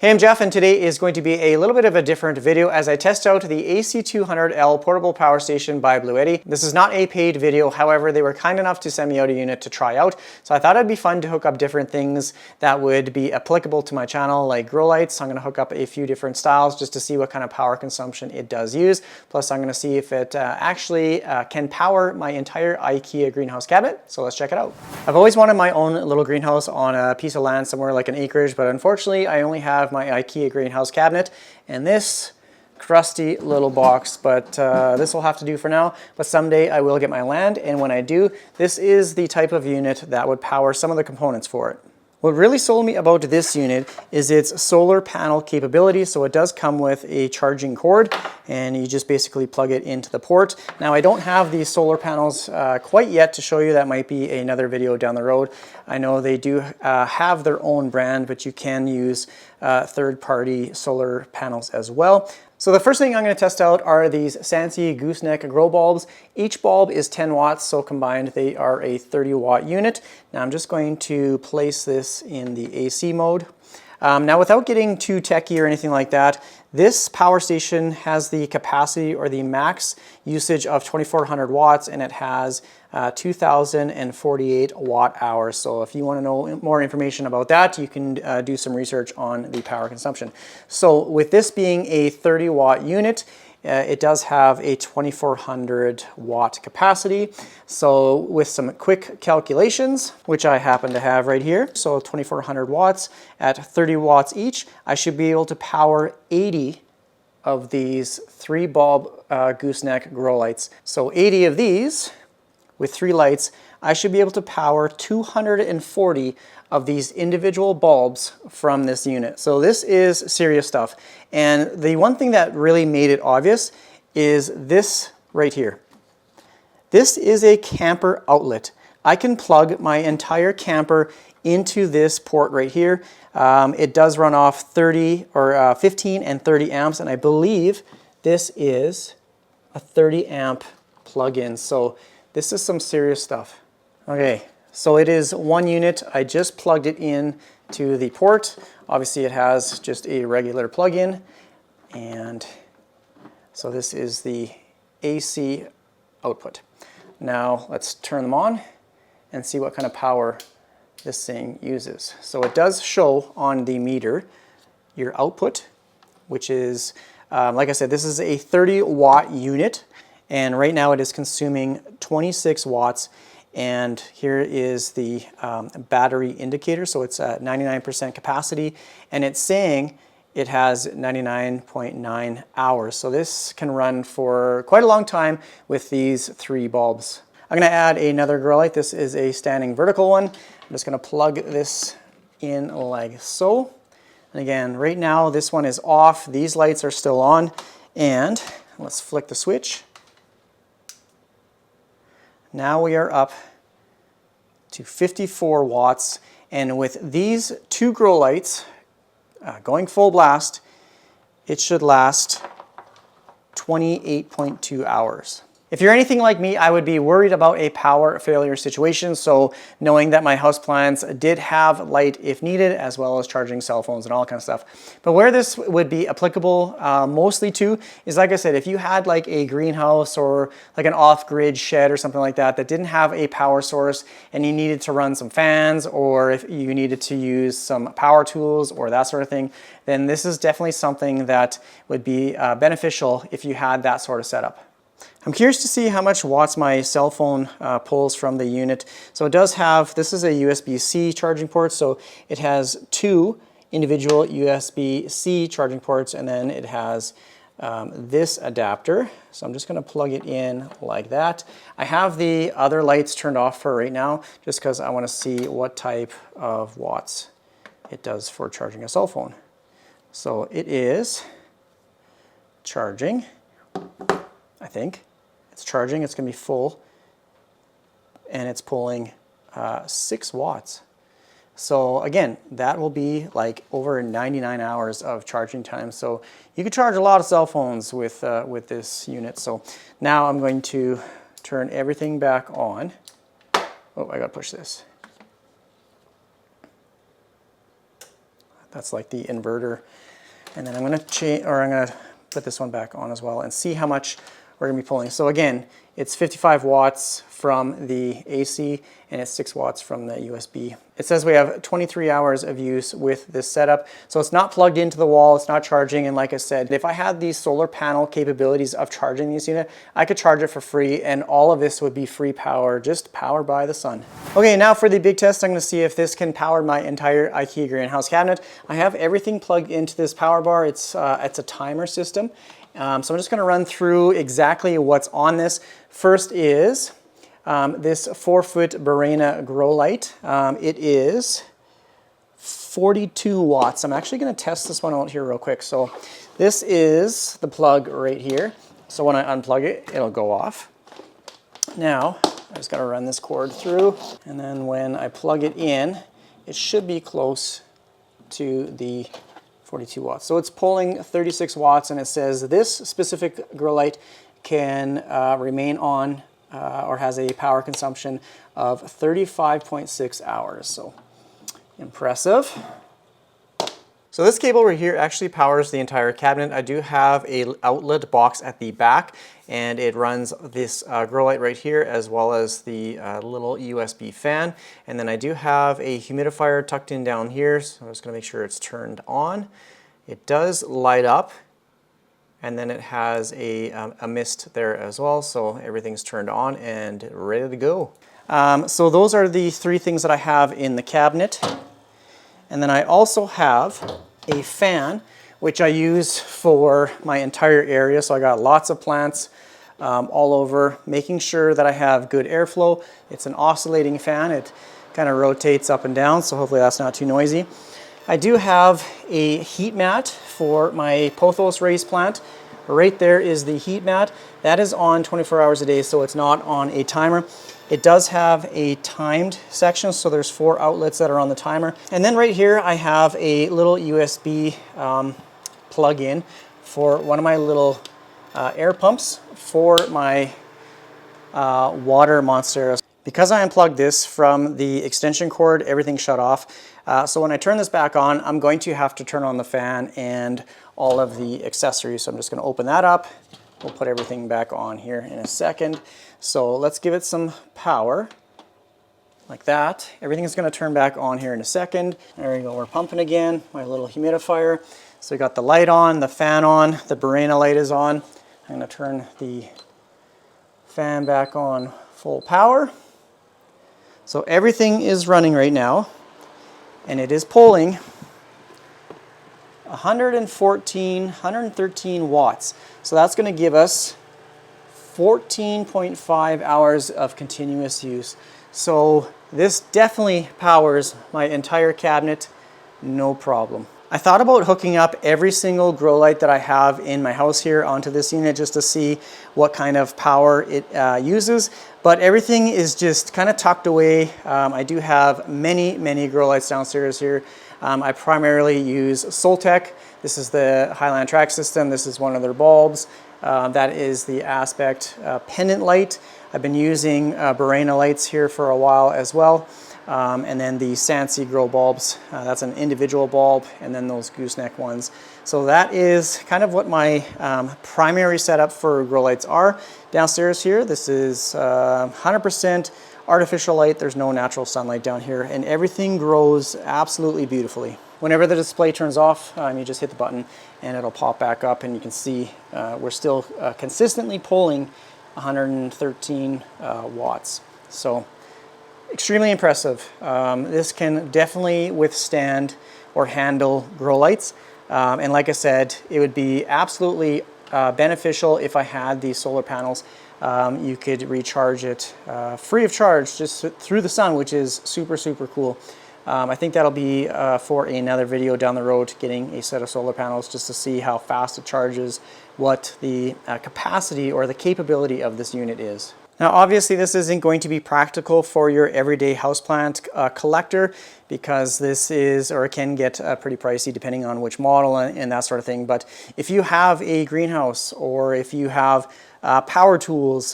Hey, I'm Jeff, and today is going to be a little bit of a different video as I test out the AC200L portable power station by Bluetti. This is not a paid video, however, they were kind enough to send me out a unit to try out, so I thought it'd be fun to hook up different things that would be applicable to my channel, like grow lights. I'm going to hook up a few different styles just to see what kind of power consumption it does use. Plus, I'm going to see if it actually can power my entire IKEA greenhouse cabinet, so let's check it out. I've always wanted my own little greenhouse on a piece of land somewhere like an acreage, but unfortunately, I only have my IKEA greenhouse cabinet and this crusty little box, but this will have to do for now. But someday I will get my land, and when I do, this is the type of unit that would power some of the components for it. What really sold me about this unit is its solar panel capability. So it does come with a charging cord, and you just basically plug it into the port. Now I don't have these solar panels quite yet to show you. That might be another video down the road. I know they do have their own brand, but you can use third-party solar panels as well. So the first thing I'm going to test out are these Sansi gooseneck grow bulbs. Each bulb is 10 watts, so combined they are a 30 watt unit. Now I'm just going to place this in the AC mode. Now without getting too techy or anything like that, this power station has the capacity or the max usage of 2400 watts, and it has 2048 watt hours. So if you want to know more information about that, you can do some research on the power consumption. So with this being a 30 watt unit, it does have a 2400 watt capacity. So with some quick calculations, which I happen to have right here, so 2400 watts at 30 watts each, I should be able to power 80 of these 3 bulb gooseneck grow lights. So 80 of these with 3 lights, I should be able to power 240 of these individual bulbs from this unit. So this is serious stuff. And the one thing that really made it obvious is this right here. This is a camper outlet. I can plug my entire camper into this port right here. It does run off 30 or 15 and 30 amps, and I believe this is a 30 amp plug-in. So this is some serious stuff. Okay, so it is one unit. I just plugged it in to the port. Obviously it has just a regular plug-in, and so this is the AC output. Now let's turn them on and see what kind of power this thing uses. So it does show on the meter your output, which is, like I said, this is a 30 watt unit, and right now it is consuming 26 watts. And here is the battery indicator. So it's at 99% capacity, and it's saying it has 99.9 hours. So this can run for quite a long time with these 3 bulbs. I'm going to add another grow light. This is a standing vertical one. I'm just going to plug this in like so. And again, right now this one is off. These lights are still on. And let's flick the switch. Now we are up to 54 watts, and with these 2 grow lights going full blast, it should last 28.2 hours. If you're anything like me, I would be worried about a power failure situation, so knowing that my houseplants did have light if needed, as well as charging cell phones and all kind of stuff. But where this would be applicable mostly to is, like I said, if you had like a greenhouse or like an off-grid shed or something like that that didn't have a power source, and you needed to run some fans, or if you needed to use some power tools or that sort of thing, then this is definitely something that would be beneficial if you had that sort of setup. I'm curious to see how much watts my cell phone pulls from the unit. So it does have, this is a USB-C charging port, so it has 2 individual USB-C charging ports, and then it has this adapter. So I'm just going to plug it in like that. I have the other lights turned off for right now, just because I want to see what type of watts it does for charging a cell phone. So it is charging, I think. It's charging, it's going to be full, and it's pulling 6 watts. So again, that will be like over 99 hours of charging time. So you could charge a lot of cell phones with this unit. So now I'm going to turn everything back on. Oh, I got to push this. That's like the inverter. And then I'm going to put this one back on as well and see how much we're going to be pulling. So again, it's 55 watts from the AC and it's 6 watts from the USB. It says we have 23 hours of use with this setup. So it's not plugged into the wall, it's not charging. And like I said, if I had these solar panel capabilities of charging this unit, I could charge it for free and all of this would be free power, just powered by the sun. Okay, now for the big test, I'm going to see if this can power my entire IKEA greenhouse cabinet. I have everything plugged into this power bar. It's a timer system. So I'm just going to run through exactly what's on this. First is this 4-foot Bluetti grow light. It is 42 watts. I'm actually going to test this one out here real quick. So this is the plug right here. So when I unplug it, it'll go off. Now I just got to run this cord through, and then when I plug it in, it should be close to the 42 watts. So it's pulling 36 watts, and it says this specific grow light can remain on or has a power consumption of 35.6 hours. So impressive. So this cable right here actually powers the entire cabinet. I do have an outlet box at the back, and it runs this grow light right here as well as the little USB fan. And then I do have a humidifier tucked in down here, so I'm just going to make sure it's turned on. It does light up, and then it has a mist there as well, so everything's turned on and ready to go. So those are the 3 things that I have in the cabinet. And then I also have a fan, which I use for my entire area. So I got lots of plants all over, making sure that I have good airflow. It's an oscillating fan. It kind of rotates up and down, so hopefully that's not too noisy. I do have a heat mat for my pothos raised plant. Right there is the heat mat. That is on 24 hours a day, so it's not on a timer. It does have a timed section, so there's 4 outlets that are on the timer. And then right here I have a little USB plug-in for one of my little air pumps for my water monstera. Because I unplugged this from the extension cord, everything shut off. So when I turn this back on, I'm going to have to turn on the fan and all of the accessories. So I'm just going to open that up. We'll put everything back on here in a second. So let's give it some power, like that. Everything's going to turn back on here in a second. There we go, we're pumping again, my little humidifier. So we got the light on, the fan on, the Bluetti light is on. I'm going to turn the fan back on full power. So everything is running right now, and it is pulling 113 watts. So that's going to give us 14.5 hours of continuous use. So this definitely powers my entire cabinet, no problem. I thought about hooking up every single grow light that I have in my house here onto this unit just to see what kind of power it uses, but everything is just kind of tucked away. I do have many grow lights downstairs here. I primarily use Soltech. This is the Highland Track system. This is one of their bulbs. That is the Aspect pendant light. I've been using Bluetti lights here for a while as well. And then the Sansi grow bulbs, that's an individual bulb, and then those gooseneck ones. So that is kind of what my primary setup for grow lights are downstairs here. This is 100% artificial light. There's no natural sunlight down here, and everything grows absolutely beautifully. Whenever the display turns off, you just hit the button and it'll pop back up, and you can see we're still consistently pulling 113 watts. So extremely impressive. This can definitely withstand or handle grow lights. And like I said, it would be absolutely beneficial if I had these solar panels. You could recharge it free of charge just through the sun, which is super cool. I think that'll be for another video down the road, getting a set of solar panels just to see how fast it charges, what the capacity or the capability of this unit is. Now obviously this isn't going to be practical for your everyday houseplant collector, because this is, or it can get pretty pricey depending on which model and that sort of thing. But if you have a greenhouse, or if you have power tools,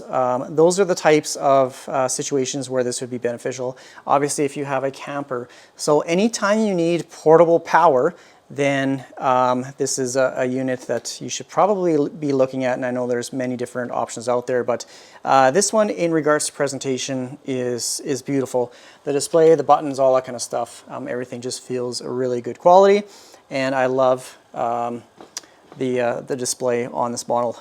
those are the types of situations where this would be beneficial. Obviously if you have a camper. So anytime you need portable power, then this is a unit that you should probably be looking at, and I know there's many different options out there, but this one in regards to presentation is beautiful. The display, the buttons, all that kind of stuff, everything just feels a really good quality, and I love the display on this model,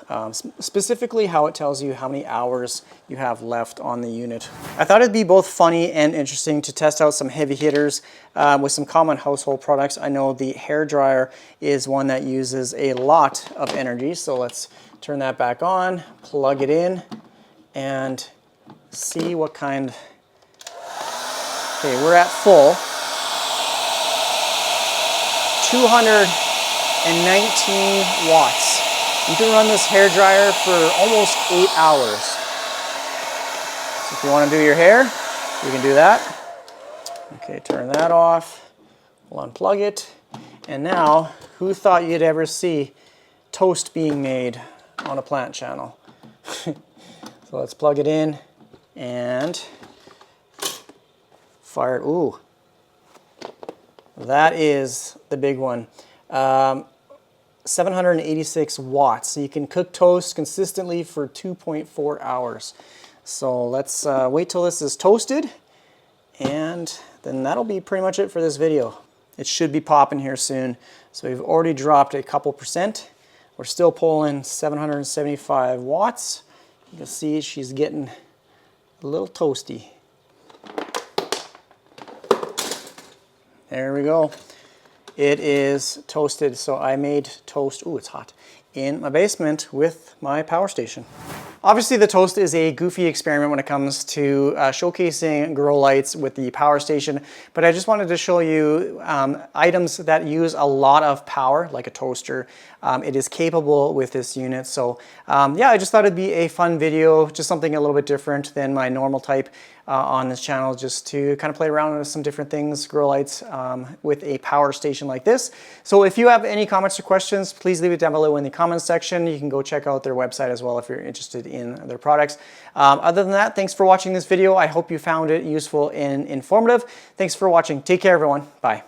specifically how it tells you how many hours you have left on the unit. I thought it'd be both funny and interesting to test out some heavy hitters with some common household products. I know the hair dryer is one that uses a lot of energy, so let's turn that back on, plug it in, and see what kind. Okay, we're at full. 219 watts. You can run this hair dryer for almost 8 hours. So if you want to do your hair, you can do that. Okay, turn that off. We'll unplug it. And now, who thought you'd ever see toast being made on a plant channel? So let's plug it in and fire it. Ooh, that is the big one. 786 watts. So you can cook toast consistently for 2.4 hours. So let's wait till this is toasted, and then that'll be pretty much it for this video. It should be popping here soon. So we've already dropped a couple percent. We're still pulling 775 watts. You can see she's getting a little toasty. There we go. It is toasted. So I made toast, ooh, it's hot, in my basement with my power station. Obviously the toast is a goofy experiment when it comes to showcasing grow lights with the power station, but I just wanted to show you items that use a lot of power, like a toaster. It is capable with this unit, so yeah, I just thought it'd be a fun video, just something a little bit different than my normal type on this channel, just to kind of play around with some different things, grow lights with a power station like this. So if you have any comments or questions, please leave it down below in the comments section. You can go check out their website as well if you're interested in their products. Other than that, thanks for watching this video. I hope you found it useful and informative. Thanks for watching. Take care, everyone. Bye.